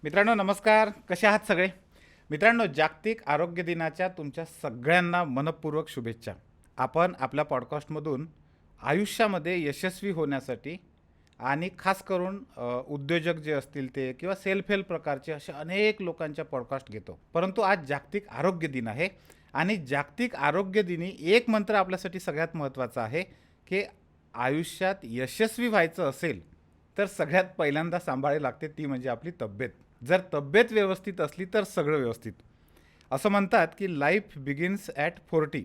मित्रांनो नमस्कार. कसे आहात सगळे? मित्रांनो, जागतिक आरोग्य दिनाच्या तुमच्या सगळ्यांना मनपूर्वक शुभेच्छा. आपण आपल्या पॉडकास्टमधून आयुष्यामध्ये यशस्वी होण्यासाठी आणि खास करून उद्योजक जे असतील ते किंवा सेल्फ हेल्प प्रकारचे असे अनेक लोकांच्या पॉडकास्ट घेतो. परंतु आज जागतिक आरोग्य दिन आहे आणि जागतिक आरोग्य दिनी एक मंत्र आपल्यासाठी सगळ्यात महत्त्वाचा आहे की आयुष्यात यशस्वी व्हायचं असेल तर सगळ्यात पहिल्यांदा सांभाळावी लागते, ती म्हणजे आपली तब्येत. जर तब्येत व्यवस्थित असली तर सगळं व्यवस्थित. असं म्हणतात की लाईफ बिगिन्स ॲट 40.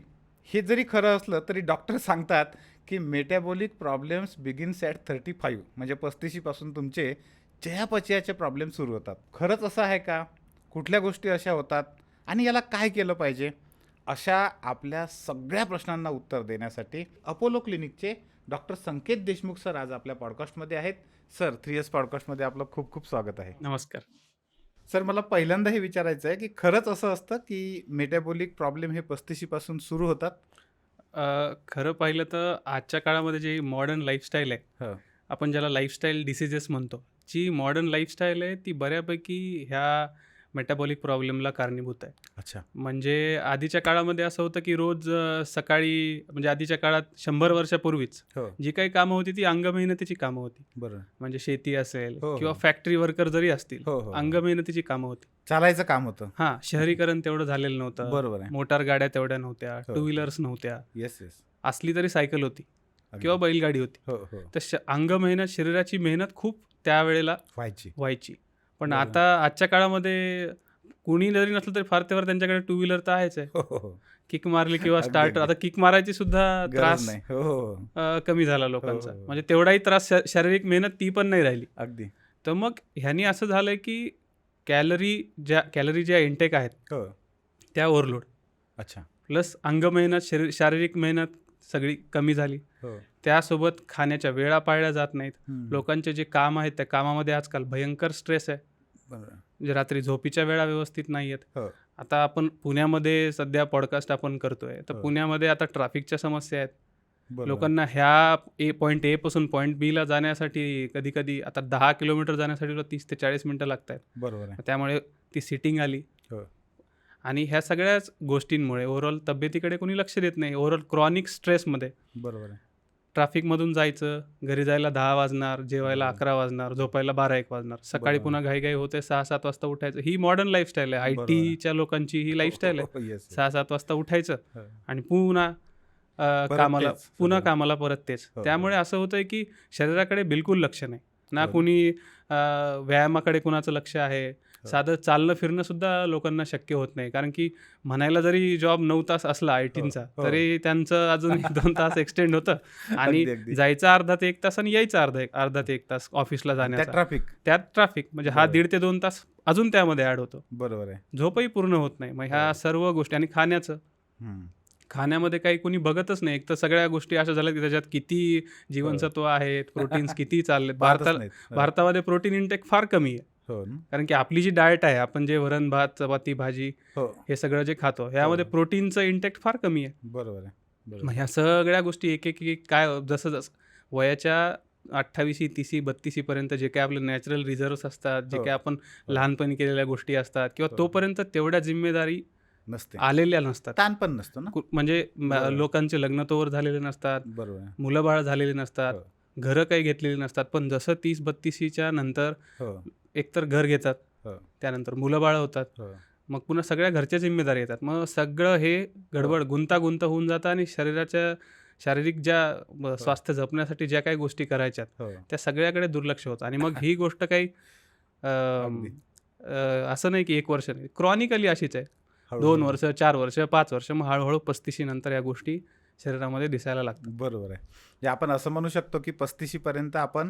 हे जरी खरं असलं तरी डॉक्टर सांगतात की मेटॅबॉलिक प्रॉब्लेम्स बिगिन्स ॲट 35. म्हणजे 35पासून तुमचे चयापचयाचे प्रॉब्लेम सुरू होतात. खरंच असं आहे का? कुठल्या गोष्टी अशा होतात आणि याला काय केलं पाहिजे? अशा आपल्या सगळ्या प्रश्नांना उत्तर देण्यासाठी अपोलो क्लिनिकचे डॉक्टर संकेत देशमुख सर आज आपल्या पॉडकास्टमध्ये आहेत. सर, 3S पॉडकास्टमध्ये आपलं खूप खूप स्वागत आहे. नमस्कार. सर, मला पहिल्यांदा हे विचारायचं आहे की खरंच असं असतं की मेटाबॉलिक प्रॉब्लेम हे 35 पासून सुरू होतात? खरं पाहिलं तर आजच्या काळामध्ये जी मॉडर्न लाईफस्टाईल आहे, हो. आपण ज्याला लाईफस्टाईल डिसीजेस म्हणतो, जी मॉडर्न लाईफस्टाईल आहे ती बऱ्यापैकी ह्या मेटाबॉलिक प्रॉब्लेमला कारणीभूत आहे. अच्छा. म्हणजे आधीच्या काळामध्ये असं होतं की रोज सकाळी म्हणजे आधीच्या काळात 100 वर्षापूर्वीच हो. जी काही कामं होती ती अंगमेहनतीची कामं होती. बरं. म्हणजे शेती असेल हो, किंवा हो. फॅक्टरी वर्कर जरी असतील, हो, हो, हो. अंगमेहनतीची कामं होती. चालायचं काम होतं. हां, शहरीकरण तेवढं झालेलं नव्हतं. बरोबर आहे. मोटार गाड्या तेवढ्या नव्हत्या, हो. टू व्हीलर्स नव्हत्या. Yes yes. असली तरी सायकल होती अगदी. किंवा बैलगाडी होती. हो हो. तर अंगमेहनत, शरीराची मेहनत खूप त्यावेळेला व्हायची. व्हायची. पण बरोबर. आता आजच्या काळामध्ये कुणी जरी नसलं तरी फार तेव्हा त्यांच्याकडे टू व्हीलर तर आहेच आहे. हो हो हो. किक मारली किंवा अगदी, स्टार्टर, अगदी. आता किक मारायची सुद्धा गरज त्रास नाही. हो हो हो. कमी झाला लोकांचा. हो, हो. म्हणजे तेवढाही त्रास शारीरिक मेहनत ती पण नाही राहिली. अगदी. तर मग ह्यानी असं झालंय की कॅलरी ज्या इंटेक आहेत हो. त्या ओव्हरलोड, अच्छा. प्लस अंगमेहनत, शारीरिक मेहनत सगळी कमी झाली. हो. त्यासोबत खाण्याच्या वेळा पाळल्या जात नाहीत. हम्म. लोकांचे जे काम आहेत त्या कामामध्ये आजकाल भयंकर स्ट्रेस आहे. बरोबर. म्हणजे रात्री झोपीच्या वेळा व्यवस्थित नाही आहेत. हो. आता आपण पुण्यामध्ये सध्या पॉडकास्ट आपण करतोय, तर हो. पुण्यामध्ये आता ट्रॅफिकच्या समस्या आहेत. बरोबर. लोकांना ह्या पॉईंट ए पासून पॉईंट बी ला जाण्यासाठी कधी कधी आता 10 किलोमीटर जाण्यासाठी 30 ते 40 मिनिटं लागत आहेत. बरोबर आहे. त्यामुळे ती सिटिंग आली. हो. आणि ह्या सगळ्याच गोष्टींमुळे ओव्हरऑल तब्येतीकडे कोणी लक्ष देत नाही. ओव्हरऑल क्रॉनिक स्ट्रेसमध्ये बरोबर आहे. ट्रॅफिकमधून जायचं, घरी जायला 10 वाजणार, जेवायला 11 वाजणार, झोपायला 12-1 वाजणार, सकाळी बरोबर. पुन्हा घाईघाई होते, 6-7 वाजता उठायचं. ही मॉडर्न लाईफस्टाईल आहे. आय बरोबर आहे. टीच्या लोकांची ही लाईफस्टाईल आहे. हो, हो, yes, yes. 6-7 वाजता उठायचं हो. आणि पुन्हा कामाला तेच पुन्हा सगळं. कामाला परत तेच. हो, त्यामुळे असं होतंय की शरीराकडे बिलकुल लक्ष नाही ना. हो. कुणी व्यायामाकडे कुणाचं लक्ष आहे. साधं चालणं फिरणं सुद्धा लोकांना शक्य होत नाही. कारण की म्हणायला जरी जॉब 9 तास असला आय टीचा, हो. तरी त्यांचं अजून 1-2 तास एक्सटेंड होतं. आणि अगदी, अगदी. जायचं अर्धा ते 1 तास आणि यायचं अर्धा ते 1 तास ऑफिसला त्या जाण्याचा. ट्रॅफिक. त्यात ट्रॅफिक म्हणजे हा बरोबर. 1.5 ते 2 तास अजून त्यामध्ये ॲड होतो. बरोबर आहे. झोपही पूर्ण होत नाही. मग ह्या हो. सर्व गोष्टी आणि खाण्याचं, हम्म. खाण्यामध्ये काही कोणी बघतच नाही. एक तर सगळ्या गोष्टी अशा झाल्या की त्याच्यात किती जीवनसत्व आहेत, प्रोटीन्स किती चाललेत. पाहतच नाहीत. हो. भारतामध्ये प्रोटीन इंटेक फार कमी आहे. हो ना? कारण की आपली जी डाएट आहे, आपण जे वरण भात, चपाती, भाजी हो. हे सगळं जे खातो, ह्यामध्ये हो. प्रोटीनचं इंटेक फार कमी आहे. बरोबर आहे. बरोबर. मग ह्या सगळ्या गोष्टी एक काय जसं वयाच्या 28 30 32 पर्यंत जे काही आपले नॅचरल रिझर्व्स असतात, जे हो. काही आपण हो. लहानपणी केलेल्या गोष्टी असतात किंवा हो. तोपर्यंत तेवढ्या जिम्मेदारी नसते. आलेल्या नसतात. ताण पण नसतो ना. म्हणजे बरोबर. लोकांचे लग्न तोवर झालेले नसतात, बरोबर आहे. मुलं बाळ झालेली नसतात, हो. घरं काही घेतलेली नसतात. पण जसं 30-32च्या नंतर हो. एकतर घर घेतात, हो. त्यानंतर मुलं बाळ होतात, हो. मग पुन्हा सगळ्या घरच्या जिम्मेदारी येतात. मग सगळं हे गडबड गुंतागुंत होऊन जातं आणि शारीरिक ज्या स्वास्थ्य जपण्यासाठी ज्या काही गोष्टी करायच्यात हो. त्या सगळ्याकडे दुर्लक्ष होतं. आणि मग ही गोष्ट काही अगदी. असं नाही की 1 वर्ष नाही, क्रॉनिकली अशीच आहे. 2 हळूहळू. वर्ष, 4 वर्ष, 5 वर्ष, मग हळूहळू 35 नंतर या गोष्टी शरीरामध्ये दिसायला लागतात. बरोबर आहे. म्हणजे आपण असं म्हणू शकतो की 35 पर्यंत आपण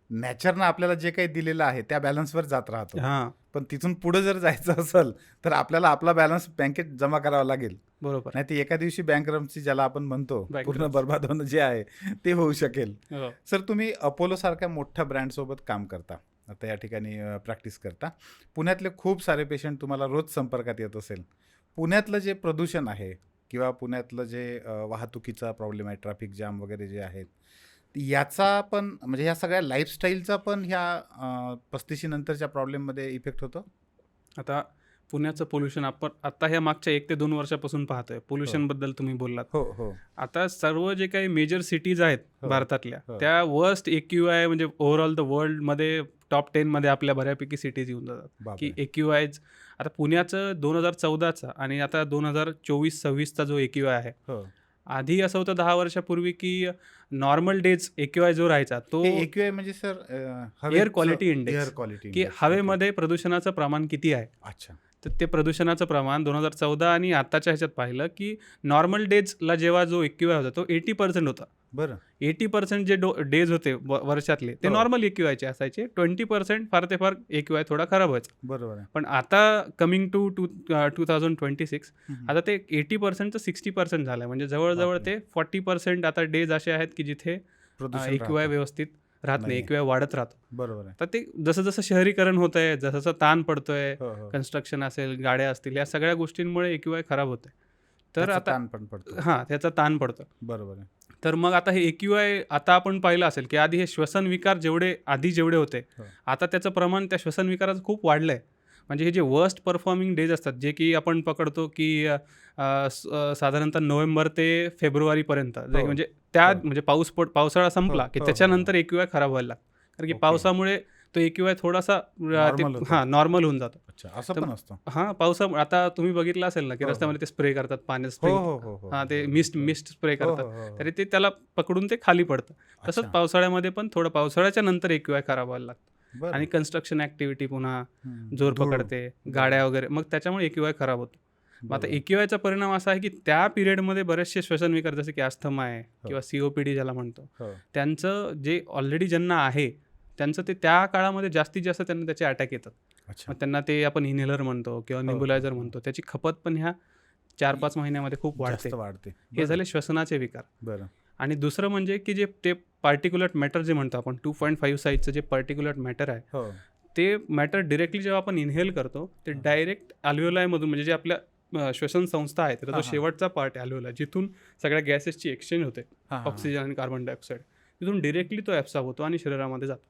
नॅचरनं आपल्याला जे काही दिलेलं आहे त्या बॅलन्सवर जात राहतो. हां, पण तिथून पुढे जर जायचं असेल तर आपल्याला आपला बॅलन्स बँकेत जमा करावा लागेल. बरोबर. नाही तर एका दिवशी बँकरप्सी ज्याला आपण म्हणतो, पूर्ण Bankruptcy. बरबाद होणं जे आहे ते होऊ शकेल. हो. सर, तुम्ही अपोलो सारख्या मोठ्या ब्रँडसोबत काम करता, आता या ठिकाणी प्रॅक्टिस करता. पुण्यातले खूप सारे पेशंट तुम्हाला रोज संपर्कात येत असेल. पुण्यातलं जे प्रदूषण आहे किंवा पुण्यातलं जे वाहतुकीचा प्रॉब्लेम आहे, ट्रॅफिक जाम वगैरे जे आहेत, याचा पण म्हणजे ह्या सगळ्या लाईफस्टाईलचा पण ह्या 35 नंतरच्या प्रॉब्लेममध्ये इफेक्ट होतो. आता पुण्याचं पोल्युशन आपण आता ह्या मागच्या 1 ते 2 वर्षापासून पाहतोय. पोल्युशनबद्दल तुम्ही बोललात. हो हो आता सर्व जे काही मेजर सिटीज आहेत हो, भारतातल्या, हो. त्या वर्स्ट AQI म्हणजे ओव्हरऑल द वर्ल्डमध्ये टॉप 10 मध्ये आपल्या बऱ्यापैकी सिटीज येऊन जातात. बापरे. की AQIज आता पुण्याचं 2014चा आणि आता 2024-26चा जो AQI आहे, हो. आधी असं होतं 10 वर्षापूर्वी की नॉर्मल डेज AQI जो राहायचा तो हे AQI म्हणजे sir air quality air index, quality की हवेमध्ये प्रदूषणाचं प्रमाण किती आहे. अच्छा. तर ते प्रदूषणाचं प्रमाण 2014 आणि आताच्या ह्याच्यात पाहिलं की नॉर्मल डेजला जेव्हा जो AQI होता तो 80% होता. बरं. 80% जे डेज होते वर्षातले ते हो. नॉर्मल AQIचे असायचे. 20% फार ते फार AQI थोडा खराब व्हायचा. बरोबर आहे. पण आता कमिंग टू 2026 हम्म. आता ते 80%चं 60% झालं आहे. म्हणजे जवळजवळ बापरे. ते 40% आता डेज असे आहेत की जिथे प्रदूषण AQI राहतं. व्यवस्थित राहत नाही, नाहीये. AQI वाढत राहतो. बरोबर आहे. तर ते जसं जसं शहरीकरण होत आहे, जसं जसं ताण पडतोय, हो हो कन्स्ट्रक्शन असेल, गाड्या असतील, या सगळ्या गोष्टींमुळे AQI खराब होते. तर त्याचा आता ताण पण पडतो. हां, त्याचा ताण पडतो. बरोबर आहे. तर मग आता हे AQI आता आपण पाहिलं असेल की आधी हे श्वसन विकार आधी जेवढे होते, हो. आता त्याचं प्रमाण त्या श्वसन विकाराचं खूप वाढलं आहे. म्हणजे हे जे वर्स्ट परफॉर्मिंग डेज असतात, जे की आपण पकडतो की साधारणतः नोव्हेंबर ते फेब्रुवारीपर्यंत, हो. म्हणजे त्या हो. म्हणजे पावसाळा संपला की हो, हो, त्याच्यानंतर AQI खराब व्हायला लागतं. कारण की ओके. पावसामुळे तो AQI थोडासा Normal होतो. हां, नॉर्मल होऊन जातो. अच्छा, असं तर पण असतं. हां, पावसामुळे आता तुम्ही बघितलं असेल ना की हो, हो. रस्त्यामध्ये ते स्प्रे करतात पाण्याचं हो स्प्रिंग, हो हो हो हां, ते बरोबर, मिस्ट बरोबर. स्प्रे हो करतात. हो हो हो. तरी ते त्याला पकडून ते खाली पडतं. तसंच अच्छा. पावसाळ्यामध्ये पण थोडं पावसाळ्याच्या नंतर AQI खराब व्हायला लागतं. बरं. आणि कन्स्ट्रक्शन ॲक्टिव्हिटी पुन्हा हम्म. जोर धूळ. पकडते, गाड्या वगैरे, मग त्याच्यामुळे AQI खराब होतो. मग आता बरोबर. AQIचा परिणाम असा आहे की त्या पिरियडमध्ये बरेचसे श्वसन विकार जसे की अस्थमा आहे किंवा COPD ज्याला म्हणतो, हो. त्यांचं जे ऑलरेडी ज्यांना आहे त्यांचं ते त्या काळामध्ये जास्तीत जास्त त्यांना त्याचे अटॅक येतात. अच्छा. मग त्यांना ते आपण इन्हेलर म्हणतो किंवा हो, निबुलायझर हो. म्हणतो, त्याची खपत पण ह्या 4-5 महिन्यामध्ये खूप वाढते. जास्त वाढते. हे बरं. झाले श्वसनाचे विकार. बरं. आणि दुसरं म्हणजे की जे ते पार्टिक्युलट मॅटर जे म्हणतो आपण 2.5 साईजचं जे पार्टिक्युलट मॅटर आहे, हो. ते मॅटर डिरेक्टली जेव्हा आपण इन्हेल करतो ते डायरेक्ट अल्व्हेओलायमधून, म्हणजे जे आपल्या श्वसन संस्था आहे त्याचा हां, जो हां. शेवटचा पार्ट आहे अल्व्हेओलाय, जिथून सगळ्या गॅसेसची एक्सचेंज होते, हां, हां. ऑक्सिजन आणि कार्बन डायऑक्साईड, तिथून डिरेक्टली तो ॲब्सॉर्ब होतो आणि शरीरामध्ये जातो.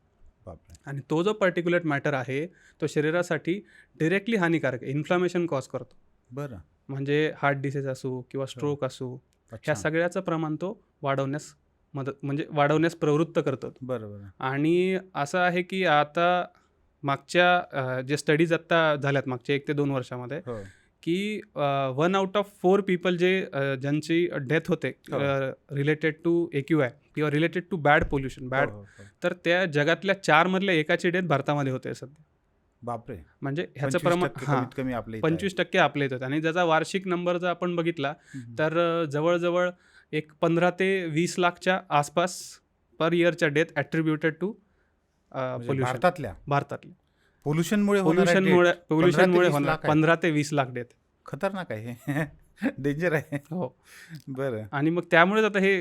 बापरे. आणि तो जो पार्टिक्युलेट मॅटर आहे तो शरीरासाठी डिरेक्टली हानिकारक आहे, इन्फ्लामेशन कॉज करतो. बरं. म्हणजे हार्ट डिसीज असू किंवा स्ट्रोक असू, अच्छा. ह्या सगळ्याचं प्रमाण तो वाढवण्यास प्रवृत्त करतो. बरं बरं. आणि असं आहे की आता मागच्या जे स्टडीज आत्ता झाल्यात मागच्या 1 ते 2 वर्षामध्ये, हो. की 1 आउट ऑफ 4 पीपल ज्यांची डेथ होते हो. रिलेटेड टू AQI किंवा रिलेटेड टू बॅड पोल्युशन, हो, हो, हो. तर त्या जगातल्या 4 मधल्या एकाची डेथ भारतामध्ये होते सध्या. बापरे. म्हणजे ह्याचं 25% प्रमाण कमीत कमी आपल्या इथं आहे. 25% आपल्या इथं. आणि ज्याचा वार्षिक नंबर जर आपण बघितला हम्म. तर जवळजवळ एक 15 ते 20 लाखच्या आसपास पर इयरच्या डेथ ॲट्रिब्युटेड टू म्हणजे पोल्युशन. भारतातल्या भारतातली पोल्युशनमुळे पोल्युशनमुळे 15 होणार लाख आहे. 15 ते 20 लाख डेथ. खतरनाक आहे हे. डेंजर आहे. हो. बरं. आणि मग त्यामुळेच आता हे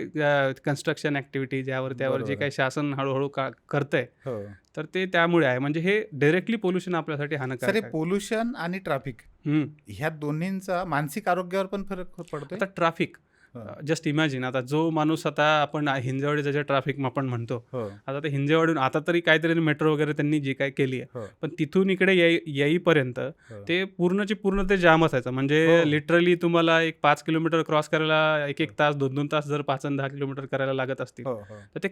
कन्स्ट्रक्शन ॲक्टिव्हिटी त्यावर जे बरोबर काही शासन हळूहळू करतंय, हो. तर ते त्यामुळे आहे. म्हणजे हे डायरेक्टली पोल्युशन आपल्यासाठी सर, हे हानिकारक आहे. पोल्युशन आणि ट्रॅफिक हम्म. ह्या दोन्हींचा मानसिक आरोग्यावर पण फरक पडतोय. आता ट्रॅफिक, हो. जस्ट इमॅजिन, आता जो माणूस, आता आपण हिंजवडीचं जे ट्रॅफिक आपण म्हणतो, हो. आता ते हिंजवडून आता तरी काहीतरी मेट्रो वगैरे त्यांनी जी काय केली आहे, हो. पण तिथून इकडे येईपर्यंत हो. ते पूर्णची पूर्ण ते जाम असायचं. म्हणजे हो. लिटरली तुम्हाला एक 5 किलोमीटर क्रॉस करायला 1-1 तास 2-2 तास जर 5 आणि 10 किलोमीटर करायला लागत असतील, हो, हो. तर ते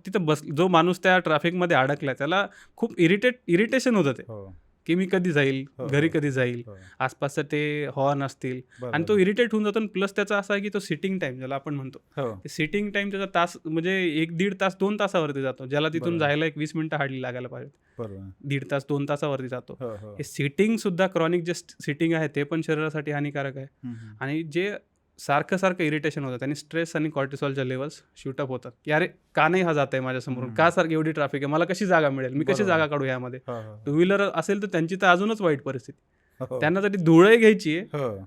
तिथं जो माणूस त्या ट्रॅफिकमध्ये अडकलाय त्याला खूप इरिटेशन होतं ते, हो. की मी कधी जाईल, हो, घरी हो. कधी जाईल, हो. आसपासचं ते हॉर्न असतील, आणि बरोबर. तो इरिटेट होऊन जातो. प्लस त्याचा असा आहे की तो सिटिंग टाइम ज्याला आपण म्हणतो, हो. सिटिंग टाइम त्याचा तास म्हणजे 1-1.5 तास 2 तासावरती जातो, ज्याला तिथून बरोबर. जायला 20 मिनिटं हार्डली लागायला पाहिजे, बरोबर. 1.5 तास 2 तासावरती जातो. हो, हो. हे सिटिंग सुद्धा, क्रॉनिक जे सिटिंग आहे ते पण शरीरासाठी हानिकारक आहे. हम्म. आणि जे सारखं इरिटेशन होतं त्यांनी स्ट्रेस आणि कॉर्टिसॉलच्या लेवल्स शूटअप होतात, की अरे का नाही हा जात आहे माझ्यासमोरून, का सारखी एवढी ट्रॅफिक आहे, मला कशी जागा मिळेल, मी कशी बरोबर. जागा काढू यामध्ये. हो, हो. 2 व्हीलर असेल तर त्यांची तर अजूनच वाईट परिस्थिती. हो. त्यांना तरी धुळही घ्यायची आहे हो.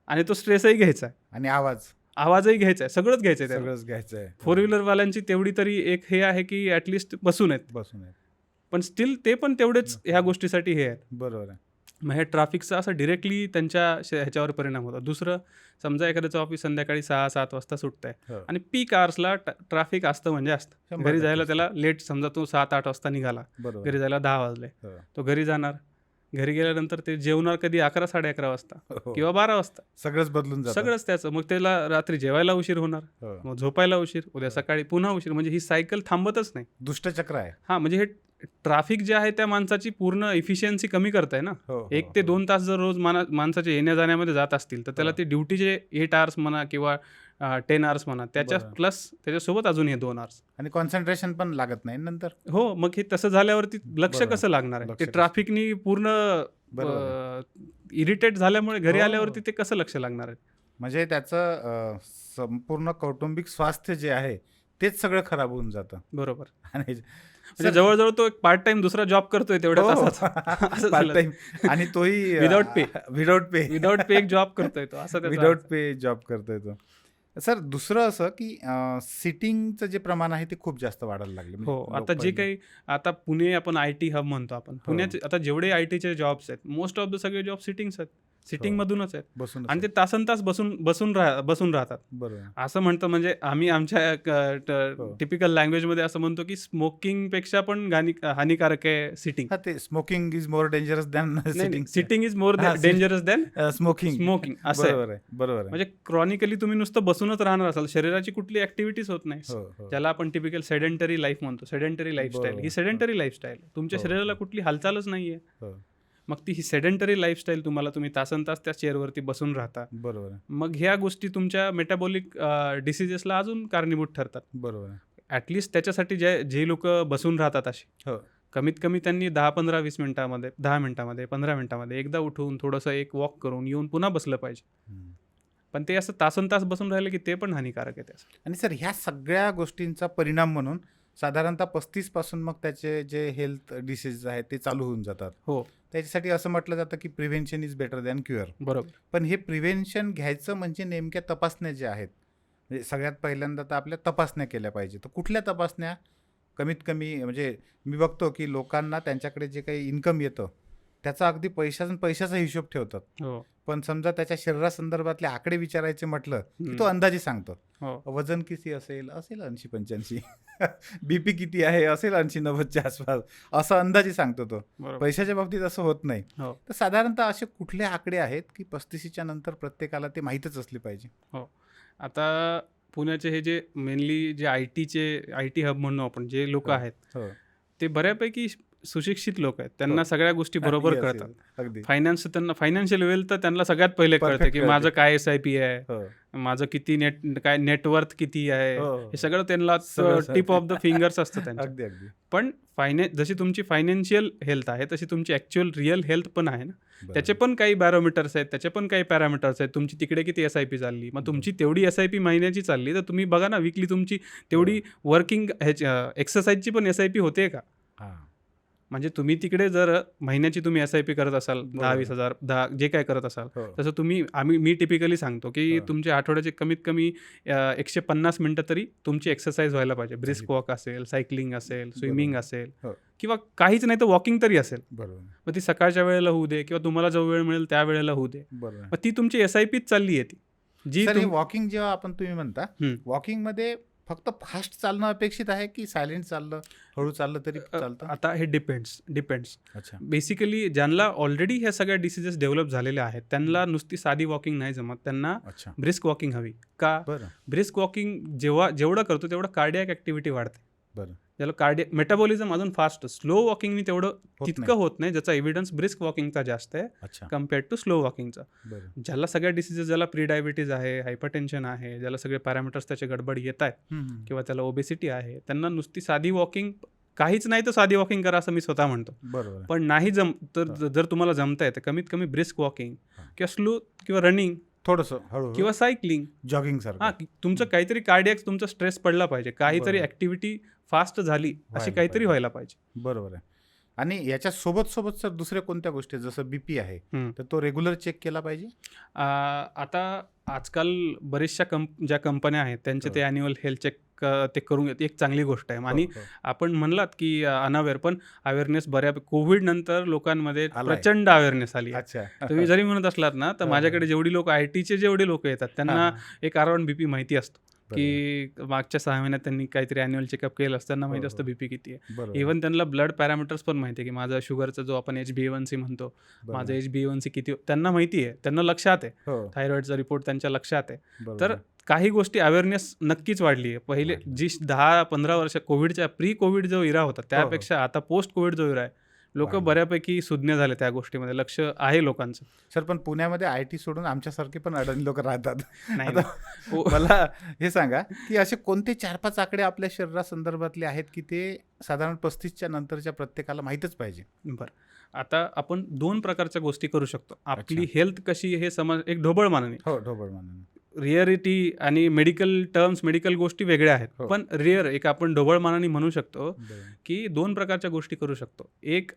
आणि तो स्ट्रेसही घ्यायचा आहे, आणि आवाजही घ्यायचा आहे, सगळंच घ्यायचं आहे. सगळंच घ्यायचं आहे. 4 व्हीलरवाल्यांची तेवढी तरी एक हे आहे की ॲटलिस्ट बसून आहेत, बसून आहे. पण स्टील ते पण तेवढेच ह्या गोष्टीसाठी हे आहेत. बरोबर आहे. मग हे ट्रॅफिकचा असं डिरेक्टली त्यांच्या ह्याच्यावर परिणाम होतो. दुसरं, समजा एखाद्याचं ऑफिस संध्याकाळी 6-7 वाजता सुटतंय हो. आणि पीक आवर्सला ट्रॅफिक असतं म्हणजे असतं. 100% घरी जायला असतं. त्याला लेट, समजा तो 7-8 वाजता निघाला, बरोबर. घरी जायला 10 वाजले, हो. तो घरी जाणार. घरी गेल्यानंतर ते जेवणार कधी 11-11:30 वाजता हो. किंवा 12 वाजता. सगळंच बदलून जातं. सगळंच त्याचं. मग त्याला रात्री जेवायला उशीर होणार, हो. मग झोपायला उशीर, उद्या हो. सकाळी पुन्हा उशीर. म्हणजे ही सायकल थांबतच नाही. दुष्टचक्र आहे. हां, म्हणजे हे ट्रॅफिक जे आहे त्या माणसाची पूर्ण इफिशियन्सी कमी करत आहे ना. हो, हो, 1 ते हो. 2 तास जर रोज माणसाचे येण्या-जाण्यामध्ये जात असतील, तर त्याला हो. ते ड्युटीचे 8 आवर्स म्हणा किंवा 10 आवर्स म्हणा, त्याच्या बरोबर. प्लस त्याच्यासोबत अजून हे 2 आवर्स. आणि कॉन्सन्ट्रेशन पण लागत नाही नंतर. हो, मग हे तसं झाल्यावरती लक्ष बरोबर. कसं लागणार आहे? लक्ष ते कसं? ट्रॅफिकनी पूर्ण बरोबर इरिटेट झाल्यामुळे घरी हो. आल्यावरती ते कसं लक्ष लागणार आहे? म्हणजे त्याचं संपूर्ण कौटुंबिक स्वास्थ्य जे आहे तेच सगळं खराब होऊन जातं. बरोबर. आणि म्हणजे जवळ-जवळ तो एक पार्ट टाइम दुसरा जॉब करतोय तेवढ्या तासाचा. असं पार्ट झालं. टाइम आणि तोही Without pay. Without pay without pay एक जॉब करतोय तो, असं त्याचा विदाउट अर्थ. पे जॉब करतोय तो. सर, दुसरं असं की सिटिंगचं जे प्रमाण आहे ते खूप जास्त वाढायला लागले. म्हणजे हो, लोक आता जे पहिले- काही, आता पुणे आपण IT हब म्हणतो आपण. पुण्याचे आता जेवढे ITचे जॉब्स आहेत, मोस्ट ऑफ द सगळे जॉब सिटिंग्स आहेत. सिटिंग मधूनच आहेत बसून आणि ते तासनतास बसून राहतात. बरोबर. असं म्हणतो, म्हणजे आम्ही आमच्या हो. टिपिकल लँग्वेजमध्ये असं म्हणतो की स्मोकिंगपेक्षा पण हानिकारक आहे सिटिंग. हा, ते smoking is more dangerous than sitting. Sitting is more हा, डेंजरस दॅन स्मोकिंग. स्मोकिंग असं आहे. बरोबर आहे, बरोबर आहे. म्हणजे क्रॉनिकली तुम्ही नुसतं बसूनच राहणार असाल, शरीराची कुठली ऍक्टिव्हिटीज होत नाही. हो, हो. ज्याला आपण टिपिकल सेडेंटरी लाईफ म्हणतो, सेडेंटरी लाईफस्टाईल. बरोबर. ही सेडेंटरी लाईफस्टाईल, तुमच्या हो, शरीराला हो. कुठली हालचालच नाहीये. हो, मग ती ही सेडेंटरी लाईफस्टाईल तुम्ही तासनतास त्या चेअरवरती बसून राहता. बरोबर आहे, मग ह्या गोष्टी तुमच्या मेटाबॉलिक डिसिजेसला अजून कारणीभूत ठरतात. बरोबर आहे. ॲटलिस्ट त्याच्यासाठी जे लोक बसून राहतात असे, हो. कमीत कमी त्यांनी 10-15-20 मिनिटामध्ये, 10 मिनिटामध्ये, 15 मिनिटामध्ये एकदा उठून थोडंसं एक वॉक करून येऊन पुन्हा बसलं पाहिजे. हम्म. पण ते असं तासनतास बसून राहिलं की ते पण हानिकारक आहे त्याचं. आणि सर, ह्या सगळ्या गोष्टींचा परिणाम म्हणून साधारणतः 35 पासून मग त्याचे जे हेल्थ डिसीज आहेत ते चालू होऊन जातात. हो, त्याच्यासाठी असं म्हटलं जातं की prevention is better than cure. बरोबर. पण हे प्रिव्हेन्शन घ्यायचं म्हणजे नेमक्या तपासण्या ज्या आहेत, म्हणजे सगळ्यात पहिल्यांदा तर आपल्या तपासण्या केल्या पाहिजे. तर कुठल्या तपासण्या कमीत कमी, म्हणजे मी बघतो की लोकांना त्यांच्याकडे जे काही इन्कम येतं त्याचा अगदी पैशाचा हिशोब ठेवतात, हो, पण समजा त्याच्या शरीरासंदर्भातले आकडे विचारायचे म्हटलं की तो हम्म. अंदाजे सांगतो. हो, वजन किती असेल 80-85. BP किती आहे असेल 80-90च्या आसपास, असं अंदाजे सांगतो तो. बरोबर. पैशाच्या बाबतीत असं होत नाही. हो, तर साधारणतः असे कुठले आकडे आहेत की 35च्या नंतर प्रत्येकाला ते माहीतच असले पाहिजे? हो. आता पुण्याचे हे जे मेनली जे IT हब म्हणतो आपण, जे लोक हो. आहेत हो. ते बऱ्यापैकी सुशिक्षित लोक आहेत. त्यांना सगळ्या गोष्टी बरोबर Yes, कळतात. yes. अगदी. त्यांना फायनान्शियल वेल्थ तर त्यांना सगळ्यात पहिले Perfect कळतं की कळते. माझं काय SIP आहे, हो. माझं किती काय नेटवर्थ किती आहे, हो. हे सगळं त्यांना सगळं टिप ऑफ द फिंगर्स असतं त्यांच्या. अगदी अगदी. पण जशी तुमची फायनान्शियल हेल्थ आहे तशी तुमची ॲक्च्युअल रिअल हेल्थ पण आहे ना. बरं. त्याचे पण काही बॅरोमीटर्स आहेत, त्याचे पण काही पॅरामीटर्स आहेत. तुमची तिकडे किती SIP चालली, मग तुमची तेवढी SIP महिन्याची चालली तर तुम्ही बघा ना, वीकली तुमची तेवढी वर्किंग एक्सरसाइजची पण SIP होते का? हां. म्हणजे तुम्ही तिकडे जर महिन्याची तुम्ही SIP करत असाल, बरोबर. 10-20 हजार, जे काय करत असाल, हो. तसं मी टिपिकली सांगतो की हो. तुमच्या आठवड्याचे कमीत कमी 150 मिनिटं तरी तुमची एक्सरसाइज व्हायला पाहिजे. ब्रिस्क वॉक असेल, सायकलिंग असेल, स्विमिंग बरोबर. असेल, हो. किंवा काहीच नाही तर वॉकिंग तरी असेल. बरोबर. मग ती सकाळच्या वेळेला होऊ दे किंवा तुम्हाला जो वेळ मिळेल त्या वेळेला होऊ दे. बरोबर. मग ती तुमची SIPच चालली आहे ती जी सर, हे वॉकिंग जेव्हा तुम्ही म्हणता, हम्म. वॉकिंगमध्ये फक्त फास्ट चालणं अपेक्षित आहे की सायलेंट चाललं, हळू चाललं तरी चालतं? आता हे डिपेंड्स. अच्छा. बेसिकली ज्यांना ऑलरेडी ह्या सगळ्या डिसीजेस डेव्हलप झालेल्या आहेत त्यांना नुसती साधी वॉकिंग नाही जमत, त्यांना अच्छा. ब्रिस्क वॉकिंग हवी. का? बरं. ब्रिस्क वॉकिंग जेवढं करतो तेवढं कार्डियक ॲक्टिव्हिटी वाढते. बरं. ज्याला मेटाबॉलिझम अजून फास्ट. स्लो वॉकिंगनी तेवढं तितकं नाही. होत नाही, ज्याचा एव्हिडन्स ब्रिस्क वॉकिंगचा जास्त आहे अच्छा. कम्पेअर्ड टू स्लो वॉकिंगचा. बरं. ज्याला सगळ्या डिसीजेस, ज्याला प्री डायबिटीज आहे, हायपरटेन्शन आहे, ज्याला सगळे पॅरामीटर्स त्याचे गडबड येत आहेत हम्म. किंवा त्याला ओबेसिटी आहे, त्यांना नुसती साधी वॉकिंग, काहीच नाही तर साधी वॉकिंग करा असं मी स्वतः म्हणतो. बरोबर. पण नाही जर तुम्हाला जमतंय तर कमीत कमी ब्रिस्क वॉकिंग हां. किंवा स्लो किंवा रनिंग थोडंसं हळू किंवा सायकलिंग, जॉगिंग सारखं. हां, तुमचं काहीतरी कार्डियक, तुमचा स्ट्रेस पडला पाहिजे, काहीतरी बरोबर. ऍक्टिव्हिटी फास्ट झाली अशी व्हायला काहीतरी पाहिजे. व्हायला पाहिजे. बरोबर आहे. आणि याच्या सोबत सर दुसऱ्या कोणत्या गोष्टी आहेत? जसं बीपी आहे हं. तर तो रेग्युलर चेक केला पाहिजे? आता आजकाल बऱ्याचशा ज्या कंपन्या आहेत त्यांचे हो. ते ॲन्युअल हेल्थ चेक ते करून घेते. एक चांगली गोष्ट आहे. आणि हो. आपण म्हणलात की अनअवेअर, पण अवेअरनेस कोविड नंतर लोकांमध्ये आलाय. प्रचंड अवेअरनेस आली आहे. अच्छा. तुम्ही जरी म्हणत असलात ना, तर हो, हो. माझ्याकडे जेवढी लोक आयटीचे जेवढे लोक येतात त्यांना एक आराउंड बीपी माहिती असतो, की मागच्या 6 महिन्यात त्यांनी काहीतरी ॲन्युअल चेकअप केलं असतं, त्यांना माहिती असतं बीपी किती आहे. बरोबर. इव्हन त्यांना ब्लड पॅरामीटर्स पण माहिती आहे, की माझा शुगरचा जो आपण HbA1c म्हणतो, माझं HbA1c किती, त्यांना माहिती आहे, त्यांना लक्षात आहे. हो. थायरॉइडचा रिपोर्ट त्यांच्या लक्षात आहे. बरोबर. तर काही गोष्टी अवेअरनेस नक्कीच वाढली आहे. पहिले जी 10-15 वर्ष कोविडच्या प्री कोविड जो इरा होता त्यापेक्षा आता पोस्ट कोविड जो इरा आहे, लोक वाढलं. बऱ्यापैकी सुज्ञ झाले त्या गोष्टीमध्ये, लक्ष आहे लोकांचं. सर पण पुण्यामध्ये IT सोडून आमच्यासारखे पण अडाणी लोक राहतात. नाही आता हो. मला हे सांगा की असे कोणते 4-5 आकडे आपल्या शरीरासंदर्भातले आहेत की ते साधारण 35च्या नंतरच्या प्रत्येकाला माहीतच पाहिजे? बरं, आता आपण 2 प्रकारच्या गोष्टी करू शकतो. आपली हेल्थ कशी हे समज एक ढोबळ मानाने, हो, ढोबळ मानाने. रिअरिटी आणि मेडिकल टर्म्स, मेडिकल गोष्टी वेगळ्या आहेत. हो. पण रिअर एक आपण ढोबळ मानाने म्हणू शकतो बरं. की 2 प्रकारच्या गोष्टी करू शकतो. एक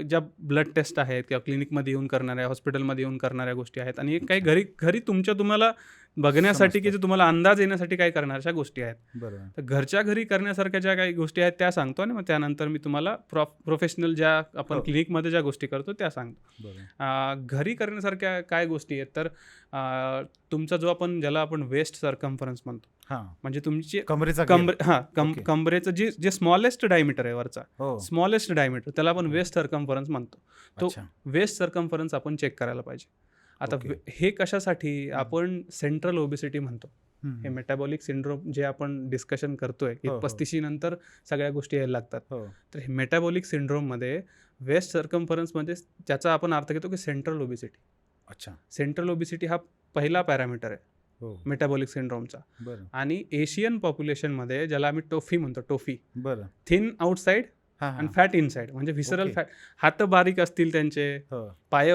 ज्या ब्लड टेस्ट आहेत किंवा क्लिनिकमध्ये येऊन करणाऱ्या, हॉस्पिटलमध्ये येऊन करणाऱ्या गोष्टी आहेत, आणि एक काही घरी तुम्हाला बघण्यासाठी की जे तुम्हाला अंदाज येण्यासाठी काय करणार अशा गोष्टी आहेत. बरोबर. तर घरच्या घरी करण्यासारख्या ज्या काही गोष्टी आहेत त्या सांगतो, आणि मग त्यानंतर मी तुम्हाला प्रोफेशनल ज्या आपण हो. क्लिनिकमध्ये ज्या गोष्टी करतो त्या सांगतो. बरोबर. घरी करण्यासारख्या काय गोष्टी आहेत, तर तुमचा जो ज्याला आपण वेस्ट सर्कम्फरन्स म्हणतो, हां. म्हणजे तुमची कमरेचा घेर. ओके. कमरेचं जे स्मॉलेस्ट डायमीटर आहे वरचा, हो. स्मॉलेस्ट डायमीटर, त्याला आपण वेस्ट सर्कम्फरन्स म्हणतो. तो अच्छा. वेस्ट सर्कम्फरन्स आपण चेक करायला पाहिजे. आता ओके. हे कशासाठी आपण सेंट्रल ओबेसिटी म्हणतो. हम्म. हे मेटाबॉलिक सिंड्रोम जे आपण डिस्कशन करतोय की हो, हो. 35 नंतर सगळ्या गोष्टी यायला लागतात. हो. तर हे मेटाबॉलिक सिंड्रोममध्ये वेस्ट सर्कम्फरन्समध्ये त्याचा आपण अर्थ घेतो की सेंट्रल ओबेसिटी. अच्छा. सेंट्रल ओबेसिटी हा पहिला पॅरामीटर आहे हो. मेटाबॉलिक सिंड्रोमचा. बरं. आणि एशियन पॉप्युलेशनमध्ये ज्याला आम्ही टोफी म्हणतो, टोफी, बरं. थिन आउटसाईड हां, आणि हां. फॅट इनसाईड, म्हणजे व्हिसरल ओके. फॅट. हात बारीक असतील त्यांचे, हो. पाय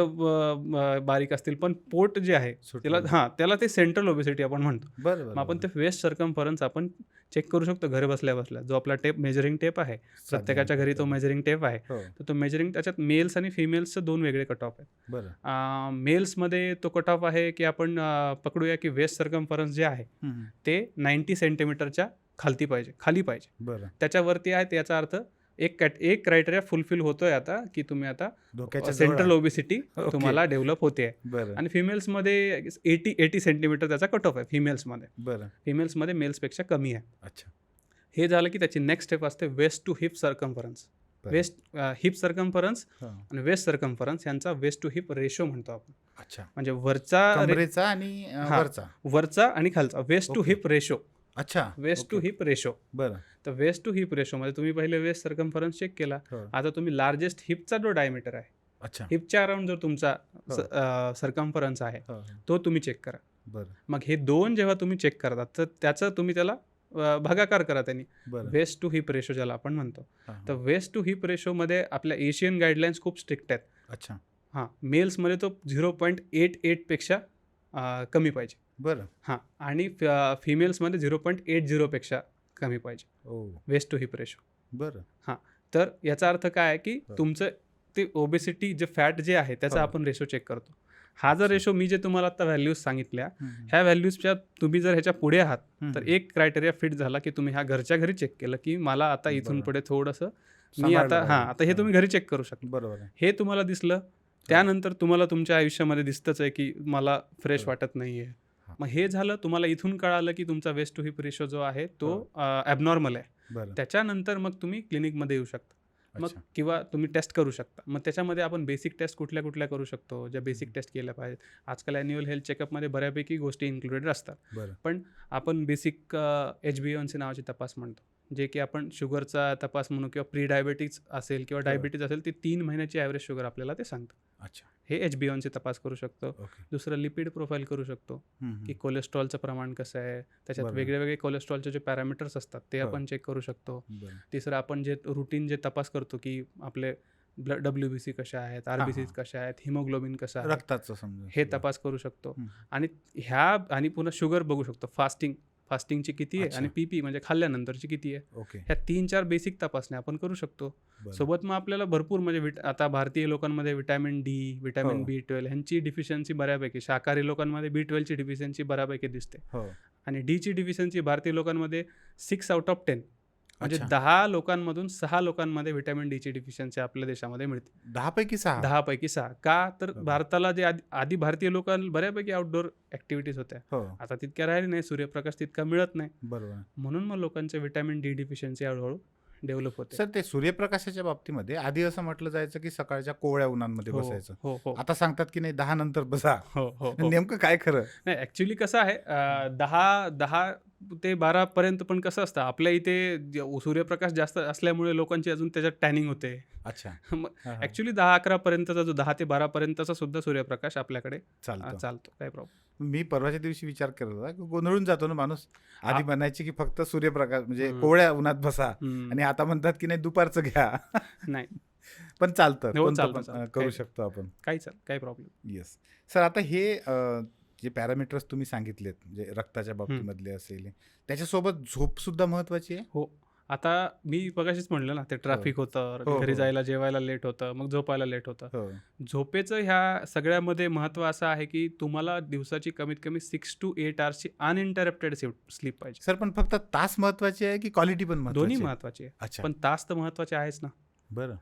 बारीक असतील, पण पोट जे आहे सुटलेलं. त्याला ते सेंट्रल ओबेसिटी आपण म्हणतो. बरं, मग बरं, आपण बरं. ते वेस्ट सर्कम्फरन्स आपण चेक करू शकतो घरी बसल्या बसल्या. जो आपला मेजरिंग टेप आहे, प्रत्येकाच्या घरी तो मेजरिंग टेप आहे. हो. तर तो मेजरिंग, त्याच्यात मेल्स आणि फिमेल्सचं 2 वेगळे कट ऑफ आहेत. बरं. मेल्समध्ये तो कट ऑफ आहे की आपण पकडूया की वेस्ट सर्कम्फरन्स जे आहे हम्म. ते 90 सेंटीमीटरच्या खाली पाहिजे. बरं. त्याच्यावरती आहे, याचा अर्थ एक क्रायटेरिया फुलफिल होतोय आता, की तुम्ही आता धोक्याच्या जवळ सेंट्रल आहे. Obesity okay. तुम्हाला डेव्हलप होते. बरं. आणि फिमेल्समध्ये 80 सेंटीमीटर त्याचा कट ऑफ आहे फिमेल्समध्ये. बरं. फिमेल्समध्ये मेल्सपेक्षा कमी आहे. अच्छा. हे झालं की त्याची नेक्स्ट स्टेप असते वेस्ट टू हिप सर्कम्फरन्स. बरं. वेस्ट हिप सर्कम्फरन्स हां. आणि वेस्ट सर्कम्फरन्स यांचा वेस्ट टू हिप रेशो म्हणतो आपण. अच्छा. म्हणजे वरचा कमरेचा आणि हां. वरचा. वरचा आणि खालचा, waist to okay. Hip ratio. अच्छा. Waist to okay. Hip ratio. बरं. तर वेस्ट टू हिप रेशोमध्ये तुम्ही पहिले वेस्ट सर्कम्फरन्स चेक केला. हो. आता तुम्ही लार्जेस्ट हिपचा जो डायमीटर आहे, अच्छा. हिपच्या अराउंड जो तुमचा हो. सर्कम्फरन्स आहे हो, हो. तो तुम्ही चेक करा. बरं. मग हे 2 जेव्हा तुम्ही चेक करतात तर त्याचं तुम्ही त्याला भागाकार करा त्यांनी, बरं. वेस्ट टू हिप रेशो ज्याला आपण म्हणतो. हां, तर हां. वेस्ट टू हिप रेशोमध्ये आपल्या एशियन गाईडलाईन्स खूप स्ट्रिक्ट आहेत. अच्छा. हां, मेल्समध्ये तो 0.88 पेक्षा कमी पाहिजे. बरं. हां, आणि फिमेल्समध्ये 0.80 पेक्षा कमी पाहिजे ओ. Waist to hip ratio. बरं. तर याचा अर्थ काय आहे की हो. तुमचं ते ओबेसिटी जे फॅट जे आहे त्याचा हो. आपण रेशो चेक करतो. हा जर अच्छा. रेशो मी जे तुम्हाला आता व्हॅल्यूज सांगितल्या, हम्म. ह्या व्हॅल्यूजच्या तुम्ही जर ह्याच्या पुढे आहात हम्म. तर एक क्रायटेरिया फिट झाला की तुम्ही ह्या घरच्या घरी चेक केलं की मला आता इथून बरं. पुढे थोडंसं मी सांभाळलं आता पाहिजे. आता हे तुम्ही घरी चेक करू शकता. बरोबर आहे. हे तुम्हाला दिसलं, त्यानंतर तुम्हाला तुमच्या आयुष्यामध्ये दिसतंच आहे की मला फ्रेश हो. वाटत नाही आहे. हां. मग हे झालं, तुम्हाला इथून कळालं की तुमचा वेस्ट टू हिप रेशो जो आहे तो ॲबनॉर्मल आहे. बरं. त्याच्यानंतर मग तुम्ही क्लिनिकमध्ये येऊ शकता. मग अच्छा. किंवा तुम्ही टेस्ट करू शकता. मग त्याच्यामध्ये आपण बेसिक टेस्ट कुठल्या करू शकतो, ज्या बेसिक टेस्ट केल्या पाहिजेत. आजकाल ॲन्युअल हेल्थ चेकअपमध्ये बऱ्यापैकी गोष्टी इन्क्लुडेड असतात. बरं. पण आपण बेसिक HbA1c नावाचे तपास म्हणतो, जे की आपण शुगरचा तपास म्हणू किंवा प्री डायबेटिक्स असेल किंवा डायबिटीज असेल, ती 3 महिन्याची ॲव्हरेज शुगर आपल्याला ते सांगतं. अच्छा. हे HbA1c तपास करू शकतो. ओके. दुसरं लिपिड प्रोफाईल करू शकतो, हम्म. की कोलेस्ट्रॉलचं प्रमाण कसं आहे, त्याच्यात बरं. वेगळे कोलेस्ट्रॉलचे जे पॅरामीटर्स असतात ते हो. आपण चेक करू शकतो. बरं. तिसरं आपण जे रुटीन जे तपास करतो की आपले WBC कशा आहेत, RBC हां. कशा आहेत, हिमोग्लोबिन कसं आहे, रक्ताचं समजा हे सगळं. तपास करू शकतो. हम्म. आणि आणि पुन्हा शुगर बघू शकतो. फास्टिंगची किती आहे अच्छा. आणि PP म्हणजे खाल्ल्यानंतरची किती आहे. ओके. ह्या 3-4 बेसिक तपासण्या आपण करू शकतो. बरं. सोबत मग आपल्याला भरपूर म्हणजे आता भारतीय लोकांमध्ये व्हिटॅमिन D, व्हिटॅमिन हो. B12 ह्यांची डिफिशियन्सी बऱ्यापैकी, शाकाहारी लोकांमध्ये B12ची डिफिशियन्सी बऱ्यापैकी दिसते हो. आणि Dची डिफिशियन्सी भारतीय लोकांमध्ये 6 आउट ऑफ 10 म्हणजे अच्छा. 10 लोकांमधून 6 लोकांमध्ये व्हिटॅमिन Dची डिफिशियन्सी आपल्या देशामध्ये मिळते. 10 पैकी 6. 10 पैकी 6. का तर बरोबर. भारताला जे आधी भारतीय लोकांना बऱ्यापैकी आउटडोर ॲक्टिव्हिटीज होत्या. हो. आता तितक्या राहिल्या नाही, सूर्यप्रकाश तितका मिळत नाही. बरोबर. म्हणून मग लोकांचे व्हिटॅमिन D डिफिशियन्सी हळूहळू डेव्हलप होते. सर ते सूर्यप्रकाशाच्या बाबतीमध्ये आधी असं म्हटलं जायचं की सकाळच्या कोवळ्या उन्हांमध्ये हो, बसायचं. हो, हो. आता सांगतात की नाही 10 नंतर बसा. हो, हो, हो. नेमकं काय खरं? नाही ॲक्च्युली कसं आहे 10 ते 12 पर्यंत पण कसं असतं आपल्या इथे सूर्यप्रकाश जास्त असल्यामुळे लोकांची अजून त्याच्यात टॅनिंग होते. अच्छा. मग हां, हां. ॲक्च्युली 10-11 पर्यंतचा जो 10 ते 12 पर्यंतचा सुद्धा सूर्यप्रकाश आपल्याकडे चालतं. चालतो. काही प्रॉब्लेम. मी परवाच्या दिवशी विचार करत होता की गोंधळून जातो ना माणूस. आधी म्हणायचे की फक्त सूर्यप्रकाश म्हणजे हम्म. कोवळ्या उन्हात बसा हम्म. आणि आता म्हणतात की नाही दुपारचं घ्या. नाही पण चालतं. हो, कोणतं चालतं, पण चालतं. करू काही- शकतो आपण. काही प्रॉब्लेम. येस. सर आता हे जे पॅरामीटर्स तुम्ही सांगितलेत म्हणजे रक्ताच्या बाबतीमधले असेल त्याच्यासोबत झोप सुद्धा महत्वाची आहे. हो. आता मी मगाशीच म्हणलं ना ते ट्रॅफिक होतं, हो, घरी हो. जायला जेवायला लेट होतं, मग झोपायला लेट होतं. हो. झोपेचं ह्या सगळ्यामध्ये महत्त्व असं आहे की तुम्हाला दिवसाची कमीत कमी 6 to 8 आवर्सची अनइंटरप्टेड स्लीप पाहिजे. सर पण फक्त तास महत्वाचे आहे की क्वालिटी पण महत्वाची दोन्ही आहे? महत्त्वाचे आहे. अच्छा. पण तास तर महत्त्वाचे आहेच ना. बरं.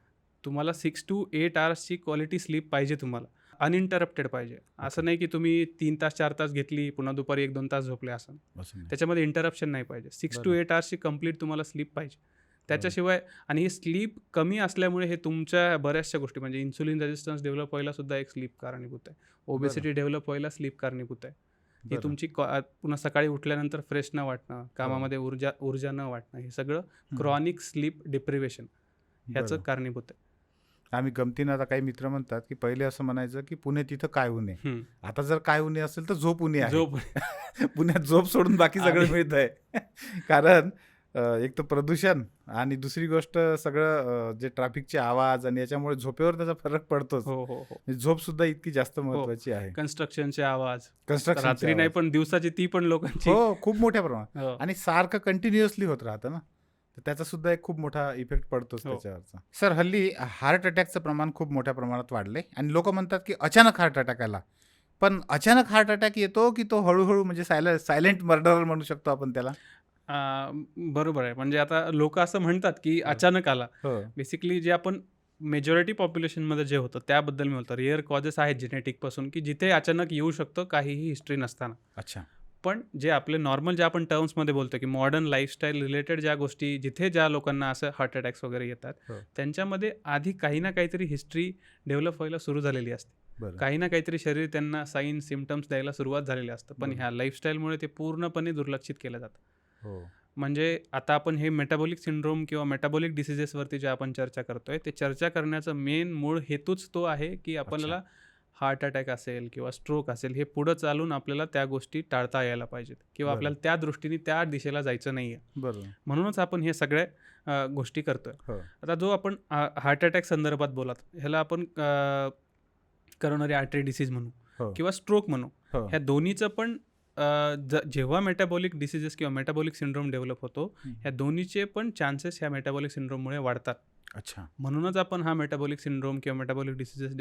तुम्हाला 6 to 8 आवर्सची क्वालिटी स्लीप पाहिजे तुम्हाला. अनइंटरप्टेड पाहिजे. असं नाही की तुम्ही 3 तास 4 तास घेतली पुन्हा दुपारी 1-2 तास झोपले असं. असं नाही. त्याच्यामध्ये इंटरप्शन नाही पाहिजे. 6 to बरं. 8 आवर्सची कंप्लीट तुम्हाला स्लीप पाहिजे. त्याच्याशिवाय आणि ही स्लीप कमी असल्यामुळे हे तुमच्या बऱ्याचशा गोष्टी म्हणजे इन्सुलिन रेजिस्टन्स डेव्हलप व्हायला सुद्धा एक स्लीप कारणीभूत आहे. ओबेसिटी डेव्हलप व्हायला स्लीप कारणीभूत आहे. ही बरं. तुमची पुन्हा सकाळी उठल्यानंतर फ्रेश न वाटणं, कामामध्ये ऊर्जा न वाटणं, हे सगळं क्रॉनिक स्लीप डिप्रिवेशन ह्याचं बरं. कारणीभूत आहे. आम्ही गमतीनं आता काही मित्र म्हणतात की पहिले असं म्हणायचं की पुणे तिथं काय उणे. हम्म. आता जर काय उणे असेल तर झोप उणे आहे. झोप पुण्यात झोप सोडून बाकी सगळं आणि- मिळत आहे. कारण एक तर प्रदूषण आणि दुसरी गोष्ट सगळं जे ट्रॅफिकचे आवाज आणि याच्यामुळे झोपेवर त्याचा फरक पडतोच. हो हो हो. झोप सुद्धा इतकी जास्त महत्वाची आहे. कन्स्ट्रक्शनचे आवाज कन्स्ट्रक्शन रात्री नाही पण दिवसाची ती पण लोकांची. हो खूप मोठ्या प्रमाणात हो. आणि सारखं कंटिन्युअसली होत राहतं ना तर त्याचा सुद्धा एक खूप मोठा इफेक्ट पडतोच हो. त्याच्यावरचा. सर हल्ली हार्ट अटॅकचं प्रमाण खूप मोठ्या प्रमाणात वाढलंय आणि लोक म्हणतात की अचानक हार्ट अटॅक आला. पण अचानक हार्ट अटॅक येतो की तो हळूहळू म्हणजे सायलेंट मर्डरर म्हणू शकतो आपण त्याला. बरोबर आहे. म्हणजे आता लोक असं म्हणतात की अचानक आला. हो. बेसिकली जे आपण मेजॉरिटी पॉप्युलेशनमध्ये जे होतं त्याबद्दल मी बोलतो. रिअर कॉजेस आहेत जेनेटिकपासून की जिथे अचानक येऊ शकतं काहीही हिस्ट्री नसताना. अच्छा. पण जे आपले नॉर्मल जे आपण टर्म्समध्ये बोलतो की मॉडर्न लाईफस्टाईल रिलेटेड ज्या गोष्टी जिथे ज्या लोकांना असं हार्ट अटॅक्स वगैरे येतात हो. त्यांच्यामध्ये आधी काही ना काहीतरी हिस्ट्री डेव्हलप व्हायला सुरू झालेली असते. बरं. काही ना काहीतरी शरीर त्यांना साईन सिम्पटम्स द्यायला सुरुवात झालेली असतं. पण बरोबर. ह्या लाईफस्टाईलमुळे ते पूर्णपणे दुर्लक्षित केलं जातं. हो. म्हणजे आता आपण हे मेटाबॉलिक सिंड्रोम किंवा मेटाबॉलिक डिसिजेसवरती जे आपण चर्चा करतोय ते चर्चा करण्याचा मेन मूळ हेतूच तो आहे की आपल्याला हार्ट अटॅक असेल किंवा स्ट्रोक असेल हे पुढं चालून आपल्याला त्या गोष्टी टाळता यायला पाहिजेत किंवा बरं. आपल्याला त्या दृष्टीने त्या दिशेला जायचं नाही आहे. बरोबर. म्हणूनच आपण हे सगळ्या गोष्टी करतोय. हो. आता जो आपण हार्ट अटॅक संदर्भात बोलात ह्याला आपण करोनरी आर्टरी डिसीज म्हणू हो. किंवा स्ट्रोक म्हणू. हो. ह्या दोन्हीचं पण जेव्हा मेटाबॉलिक डिसिजेस किंवा मेटाबॉलिक सिंड्रोम डेव्हलप होतो ह्या दोन्हीचे पण चान्सेस ह्या मेटाबॉलिक सिंड्रोममुळे वाढतात. अच्छा. म्हणूनच आपण हा मेटाबॉलिक सिंड्रोम किंवा मेटाबॉलिक डिसिजेस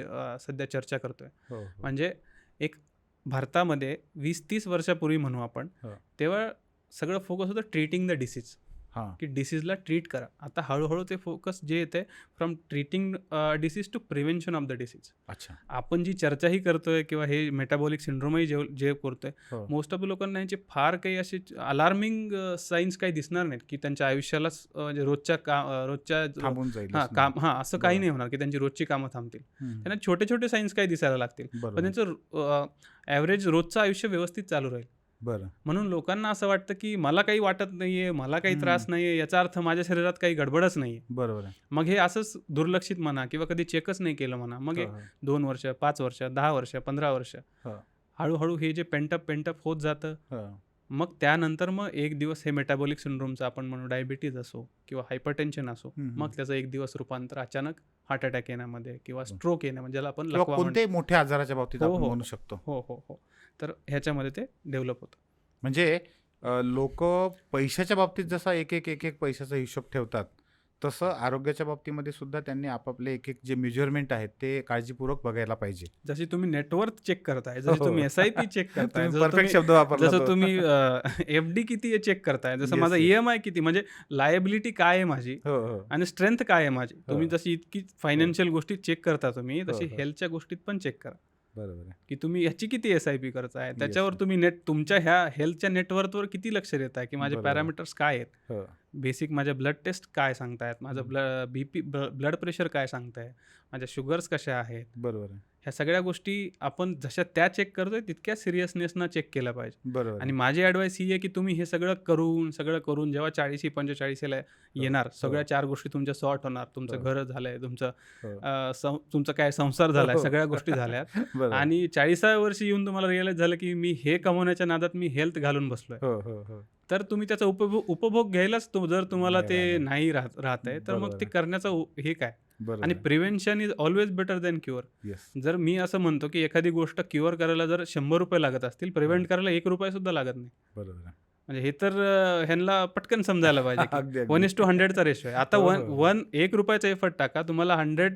सध्या चर्चा करतोय. हो. म्हणजे एक भारतामध्ये 20-30 वर्षापूर्वी म्हणू आपण हो. तेव्हा सगळं फोकस होतं ट्रीटिंग द डिसीज हां. की डिसीजला ट्रीट करा. आता हळूहळू ते फोकस जे येते from treating disease to prevention of the disease. अच्छा. आपण जी चर्चाही करतोय किंवा हे मेटाबॉलिक सिंड्रोमही जे करतोय हो. मोस्ट ऑफ द लोकांना यांचे फार काही असे अलार्मिंग साईन्स काही दिसणार नाहीत की त्यांच्या आयुष्यालाच म्हणजे रोजच्या थांबून जाईल हां असं काम हां असं काही बरं. नाही होणार की त्यांची रोजची कामं थांबतील. हम्म. त्यांना छोटे छोटे साईन्स काही दिसायला लागतील पण बरोबर. त्यांचं ॲव्हरेज रोजचं आयुष्य व्यवस्थित चालू राहील. बरं. म्हणून लोकांना असं वाटतं की मला काही वाटत नाहीये, मला काही त्रास नाहीये, याचा अर्थ माझ्या शरीरात काही गडबडच नाहीये. बरोबर आहे. मग हे असंच दुर्लक्षित म्हणा किंवा कधी चेकच नाही केलं म्हणा. मग हो, एक हो. 2 वर्ष, 5 वर्ष, 10 वर्ष, 15 वर्ष हो. हळूहळू हे जे पेंटअप होत जातं. हो. मग त्यानंतर मग एक दिवस हे मेटाबॉलिक सिंड्रोमचं आपण म्हणू डायबिटीज असो किंवा हायपरटेन्शन असो हम्म. मग त्याचं एक दिवस रूपांतर अचानक हार्ट अटॅक येण्यामध्ये किंवा स्ट्रोक येण्यामध्ये ज्याला आपण किंवा लकवा म्हणतो. कोणत्याही मोठ्या आजाराच्या बाबतीत हो, आपण हो. म्हणू शकतो. हो हो हो तर ह्याच्यामध्ये ते डेव्हलप होतं. म्हणजे लोक पैशाच्या बाबतीत जसा एक एक एक एक पैशाचा हिशोब ठेवतात, तसं आरोग्याच्या बाबतीमध्ये सुद्धा त्यांनी आपापले एक एक जे मेजरमेंट आहेत ते काळजीपूर्वक बघायला पाहिजे. जशी तुम्ही नेटवर्थ चेक करताय, हो, जशी तुम्ही हो. SIP चेक करताय, तुम्ही जसं परफेक्ट तुम्ही शब्द वापरला जसं तो. तुम्ही FD किती आहे चेक करताय, जसं येस माझा येस. EMI किती, म्हणजे लायबिलिटी काय आहे माझी हो हो आणि स्ट्रेंथ काय आहे माझी. हो तुम्ही जशी इतकी हो फायनान्शियल गोष्टी चेक करता तुम्ही, हो तशी हो हेल्थच्या गोष्टीत पण चेक करा, बरोबर आहे. की तुम्ही ह्याची किती SIP करताय, येस त्याच्यावर तुम्ही तुमच्या ह्या हेल्थच्या नेटवर्कवर किती लक्ष देताय, की माझे बरोबर आहे. पॅरामीटर्स काय आहेत, हो बेसिक माझ्या ब्लड टेस्ट काय सांगतायत, माझं हम्म. BP ब्लड प्रेशर काय सांगताय, माझ्या शुगर्स कशा आहेत. बरोबर आहे. ह्या सगळ्या गोष्टी आपण जशा त्या चेक करतोय तितक्या सिरियसनेसनं चेक केल्या पाहिजे. बरोबर आणि आहे. माझी ॲडवाईस ही आहे, की तुम्ही हे सगळं करून जेव्हा 40-45 ला हो येणार, हो सगळ्या 4 गोष्टी तुमच्या सॉर्ट होणार. तुमचं हो घर झालंय, तुमचं हो तुमचा काय संसार झालाय, हो सगळ्या गोष्टी झाल्यात बरोबर आहे. आणि 40व्या वर्षी येऊन तुम्हाला रिअलाईज झालं, की मी हे कमवण्याच्या नादात मी हेल्थ घालून बसलोय. हो हो हो तर तुम्ही त्याचा उपभोग घ्यायलाच जर तुम्हाला नाही ते राहिलं. नाही राहतंय, तर मग बरोबर ते आहे. करण्याचं हे काय. बरोबर आणि आहे. Prevention is always better than cure. Yes. जर मी असं म्हणतो, की एखादी गोष्ट क्युअर करायला जर ₹100 लागत असतील, हो प्रिव्हेंट करायला ₹1 सुद्धा लागत नाही. बरोबर आहे. म्हणजे हे तर ह्यांना पटकन समजायला पाहिजे, की अगदी अगदी 1:100चा रेशो आहे. आता हो हो हो ₹1 एफर्ट टाका, तुम्हाला 100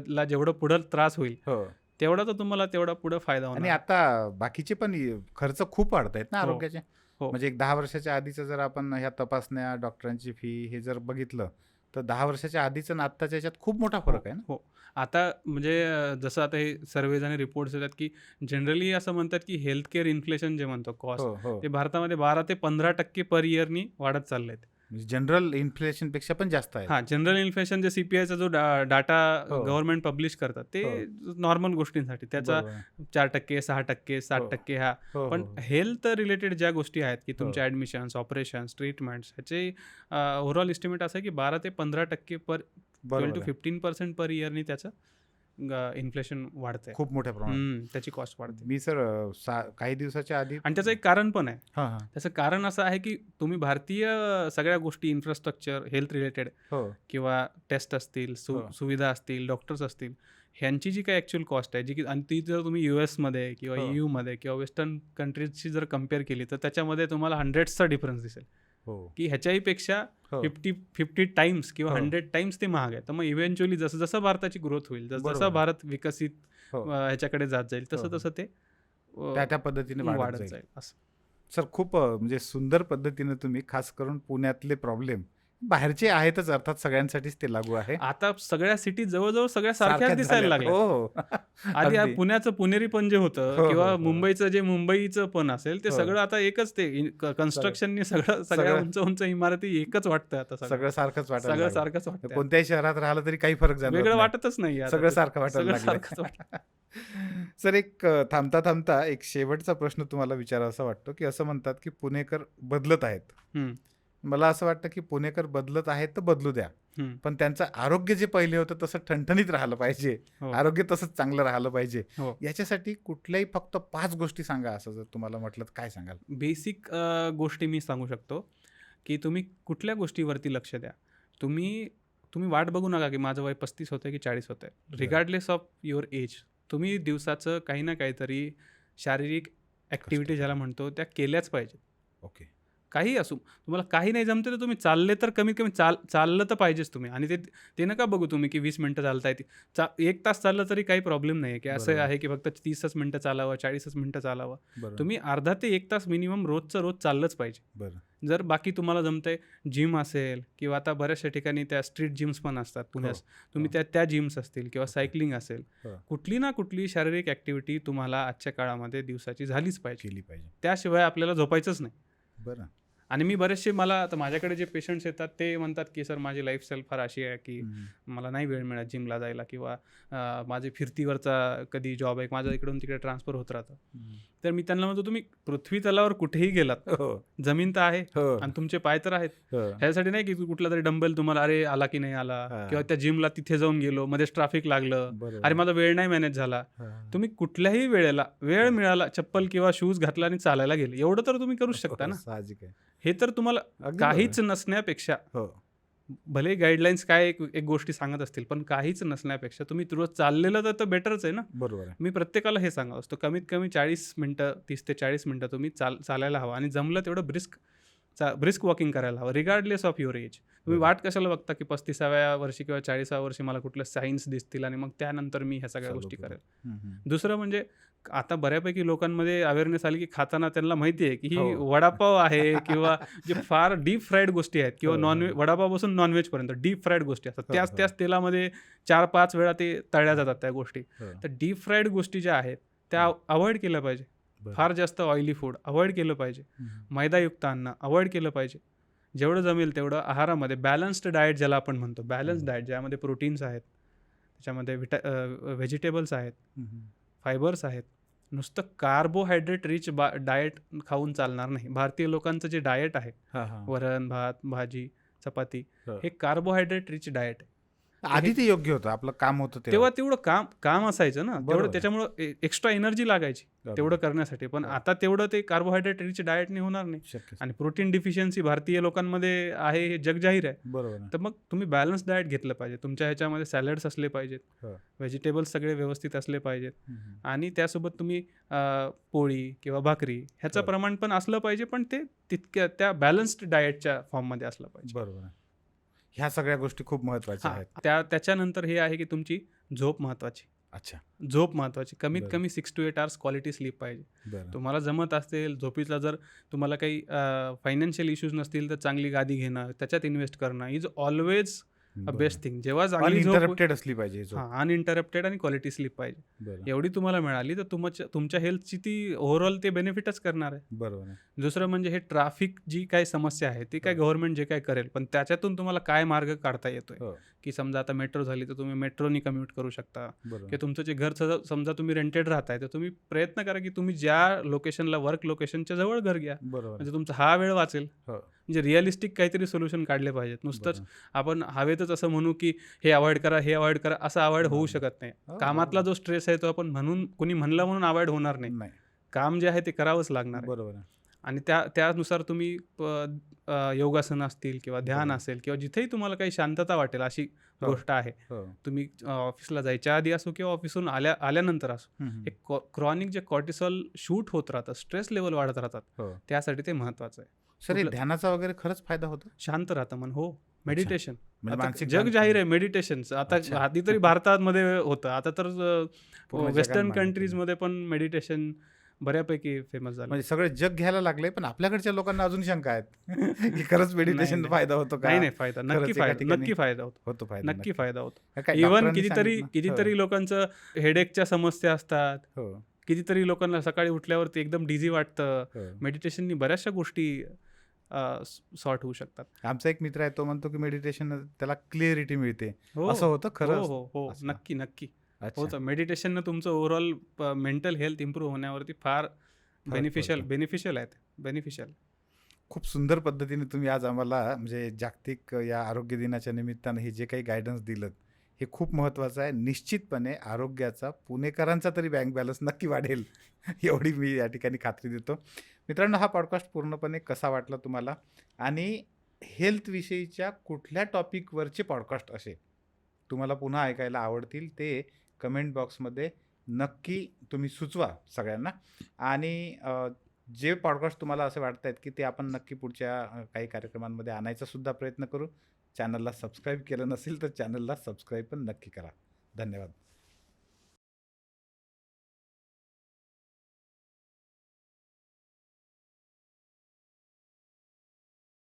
ला जेवढं पुढं त्रास होईल, हो तेवढा तर तुम्हाला तेवढा पुढं फायदा आणि होणार आहे. आता बाकीचे पण खर्च खूप वाढत आहेत ना हो, आरोग्याचे. हो. म्हणजे एक 10 वर्षाच्या आधीचं जर आपण ह्या तपासण्या, डॉक्टरांची फी हे जर बघितलं, तर 10 वर्षाच्या आधीचं आणि आत्ताच्या याच्यात खूप मोठा हो, फरक आहे ना. हो. आता म्हणजे जसं आता हे सर्व्हेज आणि रिपोर्ट्स येतात, की जनरली असं म्हणतात, की हेल्थ केअर इन्फ्लेशन जे म्हणतो कॉस्ट, हो हो ते भारतामध्ये 12 ते 15% पर इयरनी वाढत चाललेत. म्हणजे जनरल इन्फ्लेशनपेक्षा पण जास्त आहे. हां, जनरल इन्फ्लेशन जे CPIचा जो डाटा हो गव्हर्नमेंट पब्लिश करतात, ते हो नॉर्मल गोष्टींसाठी त्याचा बरोबर आहे. 4%, 6%, हो 7% ह्या. हो पण हो हेल्थ रिलेटेड ज्या गोष्टी आहेत, की हो तुमच्या ॲडमिशन्स, ऑपरेशन्स, ट्रीटमेंट्स ह्याचे ओव्हरऑल एस्टिमेट असं आहे, की 12 ते 15% 12 बरोबर टू आहे. 15% पर इयरनी त्याचं इन्फ्लेशन वाढतंय. खूप मोठ्या प्रमाणात. त्याची कॉस्ट वाढते. मी सर काही दिवसाच्या आधी आणि त्याचं एक कारण पण आहे. हां हां त्याचं कारण असं आहे, की तुम्ही भारतीय सगळ्या गोष्टी इन्फ्रास्ट्रक्चर, हेल्थ रिलेटेड हो किंवा टेस्ट असतील, हो सुविधा असतील, डॉक्टर्स असतील, ह्यांची जी काही ॲक्च्युअल कॉस्ट आहे, जी की आणि ती जर तुम्ही US मध्ये किंवा हो EUमध्ये किंवा वेस्टर्न कंट्रीजशी जर कम्पेअर केली, तर त्याच्यामध्ये तुम्हाला हंड्रेड्सचा डिफरन्स दिसेल, हो की ह्याच्याहीपेक्षा हो 50 टाइम्स किंवा हो 100 टाइम्स ते महाग आहे. तर मग इव्हेंच्युअली जसं जसं भारताची ग्रोथ होईल, जसं बरोबर जसं आहे. भारत विकसित हो ह्याच्याकडे जात जाईल, हो तसं हो तसं ते त्या त्या पद्धतीने वाढत वाढत जाईल. जाईल असं. सर खूप म्हणजे सुंदर पद्धतीने तुम्ही खास करून पुण्यातले प्रॉब्लेम बाहेरचे आहेतच अर्थात सगळ्यांसाठीच ते लागू आहे. आता सगळ्या सिटी जवळ सगळ्या सारख्याच सारख्याच दिसायला झाल्यात. लागल्या. हो हो आधी अगदी. पुण्याचं पुणेरीपण जे होतं हो किंवा हो हो मुंबईचं जे मुंबईचं पण असेल, ते हो सगळं आता एकच ते सगळं कन्स्ट्रक्शननी सगळ्या सगळं उंच उंच इमारती एकच वाटतंय आता सगळं. सगळं सारखंच वाटायला सगळं लागलं. सारखंच वाटतंय आता. कोणत्याही शहरात राहिलं तरी काही फरक जाणवत वेगळं नाही. वाटतच नाही आता सगळं ते. सारखं वाटायला सगळं लागलंय. सारखंच वाटतं. सर एक थांबता थांबता एक शेवटचा प्रश्न तुम्हाला विचारावासा वाटतो, की असं म्हणतात की पुणेकर बदलत आहेत. हम्म, मला असं वाटतं की पुणेकर बदलत आहेत तर बदलू द्या, हम्म, पण त्यांचं आरोग्य जे पहिले होतं तसं ठणठणीत राहिलं पाहिजे, हो, आरोग्य तसंच चांगलं राहिलं पाहिजे. हो. याच्यासाठी कुठल्याही फक्त 5 गोष्टी सांगा, असं जर तुम्हाला म्हटलं तर काय सांगाल? बेसिक गोष्टी मी सांगू शकतो, की तुम्ही कुठल्या गोष्टीवरती लक्ष द्या. तुम्ही तुम्ही वाट बघू नका, की माझं वय 35 होतंय की 40 होतंय. बरं. रिगार्डलेस ऑफ युअर एज, तुम्ही दिवसाचं काही ना काहीतरी शारीरिक ॲक्टिव्हिटी कष्ट. ज्याला म्हणतो, त्या केल्याच पाहिजेत. ओके. काही असू, तुम्हाला काही नाही जमते तर तुम्ही चालले तर कमीत कमी चाललं तर पाहिजेच तुम्ही. आणि ते ते नका बघू तुम्ही, की 20 मिनिटं चालताय. 1 तास चाललं तरी काही प्रॉब्लेम नाही आहे, की असं बरोबर आहे की फक्त 30च मिनिटं चालावं, 40च मिनिटं चालावं. बरोबर. तुम्ही अर्धा ते 1 तास मिनिमम रोजचं रोज चाललंच पाहिजे. बरं. जर बाकी तुम्हाला जमतंय, जिम असेल किंवा आता बऱ्याचशा ठिकाणी त्या स्ट्रीट जिम्स पण असतात हो पुण्यात. तुम्ही हो त्या जिम्स असतील किंवा ओके. सायकलिंग असेल, हो कुठली ना कुठली शारीरिक ॲक्टिव्हिटी तुम्हाला आजच्या काळामध्ये दिवसाची झालीच पाहिजे. केली पाहिजे. त्याशिवाय आपल्याला झोपायचंच नाही. बरं. आणि मी बरेचसे, मला आता माझ्याकडे जे पेशंट्स येतात ते म्हणतात, की सर माझी लाईफस्टाईल फार अशी आहे, की हम्म. मला नाही वेळ मिळत जिमला जायला किंवा माझे फिरतीवरचा कधी जॉब आहे, माझं इकडून तिकडे ट्रान्सफर होत राहतं. हम्म. तर मी त्यांना म्हणतो, तुम्ही पृथ्वी तलावर कुठेही गेलात, हो जमीन तर आहे हो आणि तुमचे पाय तर आहेत. हो ह्यासाठी नाही की कुठला तरी डंबेल तुम्हाला अरे आला की नाही आला, हा. किंवा त्या जिमला तिथे जाऊन गेलो, मध्येच ट्रॅफिक लागलं, अरे बरोबर. माझा वेळ नाही मॅनेज झाला. हा. तुम्ही कुठल्याही वेळेला वेळ मिळाला, चप्पल किंवा शूज घातला आणि चालायला गेले, एवढं तर तुम्ही करूच शकता हो, ना. साहजिक आहे. हे तर तुम्हाला अगदी काहीच बरोबर. नसण्यापेक्षा हो भले गाईडलाईन्स काय एक गोष्टी सांगत असतील, पण काहीच नसण्यापेक्षा तुम्ही रोज चाललेलं तर बेटरच आहे ना. बरोबर आहे. मी प्रत्येकाला हे सांगत असतो, कमीत कमी 40 मिनिटं, 30 ते 40 मिनिटं तुम्ही चालायला हवं आणि जमलं तेवढं ब्रिस्क वॉकिंग करायला हवं, रिगार्डलेस ऑफ युअर एज. तुम्ही बरोबर. वाट कशाला बघता की 35व्या वर्षी किंवा 40व्या वर्षी मला कुठलं सायन्स दिसतील आणि मग त्यानंतर मी ह्या सगळ्या चालू गोष्टी करू. करेल. हं, हं. दुसरं म्हणजे आता बऱ्यापैकी लोकांमध्ये अवेअरनेस आली की खाताना त्यांना माहिती आहे की ही हो. वडापाव आहे किंवा जे फार डीप फ्राईड गोष्टी आहेत किंवा हो, हो. वडापावपासून नॉनव्हेजपर्यंत डीप फ्राईड गोष्टी असतात. हो, त्याच हो. त्याच तेलामध्ये 4-5 वेळा ते तळल्या जातात त्या गोष्टी. हो. तर डीप फ्राईड गोष्टी ज्या आहेत त्या अवॉइड केल्या पाहिजे. बरं. फार जास्त ऑइली फूड अवॉइड केलं पाहिजे. हं. मैदायुक्त अन्न अवॉइड केलं पाहिजे. जेवढं जमेल तेवढं आहारामध्ये बॅलन्स्ड डाएट ज्याला आपण म्हणतो, बॅलन्स्ड डाएट ज्यामध्ये प्रोटीन्स आहेत, त्याच्यामध्ये व्हेजिटेबल्स आहेत, हं, हं. फायबर्स आहेत. नुसतं कार्बोहायड्रेट रिच डाएट खाऊन चालणार नाही. भारतीय लोकांचं जे डाएट आहे, हां, हां. वरण, भात, भाजी, चपाती, हो. हे कार्बोहायड्रेट रिच डाएट आहे. आधी ते योग्य होतं. आपलं काम होतं तेव्हा तेवढं काम असायचं ना, बरोबर तेवढं आहे. त्याच्यामुळं एक्स्ट्रा एनर्जी लागायची बरोबर. तेवढं करण्यासाठी. पण हो. आता तेवढं ते कार्बोहायड्रेट रिच डाएटने होणार नाही. शक्यच आणि प्रोटीन डिफिशियन्सी भारतीय लोकांमध्ये आहे हे जगजाहीर आहे. बरोबर आहे. तर मग तुम्ही बॅलन्स डाएट घेतलं पाहिजे. तुमच्या ह्याच्यामध्ये सॅलड्स असले पाहिजेत, हो. व्हेजिटेबल्स सगळे व्यवस्थित असले पाहिजेत हं, हं. आणि त्यासोबत तुम्ही पोळी किंवा भाकरी ह्याचं हो. प्रमाण पण असलं पाहिजे, पण ते तितक्या त्या बॅलन्स्ड डाएटच्या फॉर्ममध्ये असलं पाहिजे. बरोबर आहे. ह्या सगळ्या गोष्टी खूप महत्त्वाच्या हां, आहेत. त्याच्यानंतर हे आहे की तुमची झोप महत्त्वाची. अच्छा. झोप महत्त्वाची. कमीत बरं. कमी 6 to 8 आवर्स क्वालिटी स्लीप पाहिजे. बरं. तुम्हाला जमत असेल झोपीचा, जर तुम्हाला काही फायनान्शियल इश्यूज नसतील तर चांगली गादी घेणं, त्याच्यात इन्व्हेस्ट करणं इज ऑलवेज अ बरं. Best thing. जेव्हा चांगली झोप अनइंटरप्टेड असली पाहिजे ही झोप. हां, अनइंटरप्टेड आणि क्वालिटी स्लीप पाहिजे. बरं. एवढी तुम्हाला मिळाली तर तुमच्या हेल्थची ती ओव्हरऑल ते बेनिफिटच करणार आहे. बरोबर आहे. दुसरं म्हणजे हे ट्रॅफिक जी काही समस्या आहे ती काय हो. गव्हर्नमेंट जे काय करेल, पण त्याच्यातून तुम्हाला काय मार्ग काढता येतोय, हो. की समजा आता मेट्रो झाली तर तुम्ही मेट्रोनी कम्यूट करू शकता. बरोबर. की तुमचं जे घर समजा तुम्ही रेंटेड राहताय तर तुम्ही प्रयत्न करा की तुम्ही ज्या लोकेशनला, वर्क लोकेशनच्या जवळ घर घ्या. बरोबर आहे. म्हणजे तुमचा हा वेळ वाचेल. हो. म्हणजे रिअलिस्टिक काहीतरी सोल्युशन काढले पाहिजेत. नुसतंच बरोबर. आपण हवेतच असं म्हणू की हे अवॉइड करा, हे अवॉइड करा, असं अवॉइड होऊ बरोबर. शकत नाही. हो, कामातला बरोबर. जो स्ट्रेस आहे तो आपण कोणी म्हणलं म्हणून अवॉइड होणार नाही. नाही. काम जे आहे ते करावंच लागणार आहे. बरोबर आहे. आणि त्यानुसार तुम्ही योगासनं असतील किंवा ध्यान बरोबर. असेल किंवा जिथेही तुम्हाला काही शांतता वाटेल अशी हो. गोष्ट आहे. हो. तुम्ही ऑफिसला जायच्या आधी असो किंवा ऑफिसहून आल्यानंतर असो, हं, हं. एक क्रॉनिक जे कॉर्टिसॉल शूट होत राहतं, स्ट्रेस लेवल वाढत राहतात, हो. त्यासाठी ते महत्त्वाचं आहे. सर हे कुठलं- ध्यानाचा वगैरे खरंच फायदा होतो? शांत राहतं मन. हो, मेडिटेशन. म्हणजे आता मानसिक जग ताण जाहीर कमी. आहे मेडिटेशन. आता अच्छा. आधी तरी भारतामध्ये होतं, आता तर पूर्ण जगाला वेस्टर्न मान्यता आहे. कंट्रीजमध्ये पण मेडिटेशन बऱ्यापैकी फेमस झालं. म्हणजे सगळे जग घ्यायला लागले, पण आपल्याकडच्या लोकांना अजून शंका आहेत की खरंच मेडिटेशन नाही. फायदा होतो का? नाही फायदा, खरंच नक्की एका फायदा, ठिकाणी नक्की फायदा होतो. होतो फायदा. नक्की फायदा होतो. काय इव्हन डॉक्टरांनी कितीतरी सांगितलं? लोकांचं हेडेकच्या समस्या असतात. हो. हो. कितीतरी लोकांना सकाळी उठल्यावरती एकदम डिझी वाटतं. हो. मेडिटेशननी बऱ्याचशा गोष्टी सॉर्ट होऊ शकतात. आमचा एक मित्र आहे, तो म्हणतो की मेडिटेशन त्याला क्लिअरिटी मिळते. हो, असं होतं हो, खरं? हो, हो. असं. नक्की अच्छा. होतं. मेडिटेशननं तुमचं ओव्हरऑल मेंटल हेल्थ इम्प्रूव्ह होण्यावरती फार पडतो. बेनिफिशियल आहेत. बेनिफिशियल. खूप सुंदर पद्धतीने तुम्ही आज आम्हाला म्हणजे जागतिक या आरोग्य दिनाच्या निमित्तानं हे जे काही गायडन्स दिलं हे खूप महत्त्वाचं आहे. निश्चितपणे आरोग्याचा पुणेकरांचा तरी बँक बॅलन्स नक्की वाढेल एवढी मी या ठिकाणी खात्री देतो. मित्रांनो, हा पॉडकास्ट पूर्णपणे कसा वाटला तुम्हाला आणि हेल्थविषयीच्या कुठल्या टॉपिकवरचे पॉडकास्ट असे तुम्हाला पुन्हा ऐकायला आवडतील ते कमेंट बॉक्समध्ये नक्की तुम्ही सुचवा सगळ्यांना. आणि जे पॉडकास्ट तुम्हाला असे वाटत आहेत की ते आपण नक्की पुढच्या काही कार्यक्रमांमध्ये आणायचा सुद्धा प्रयत्न करू. चॅनलला सबस्क्राईब केलं नसेल तर चॅनलला सबस्क्राईब पण नक्की करा. धन्यवाद.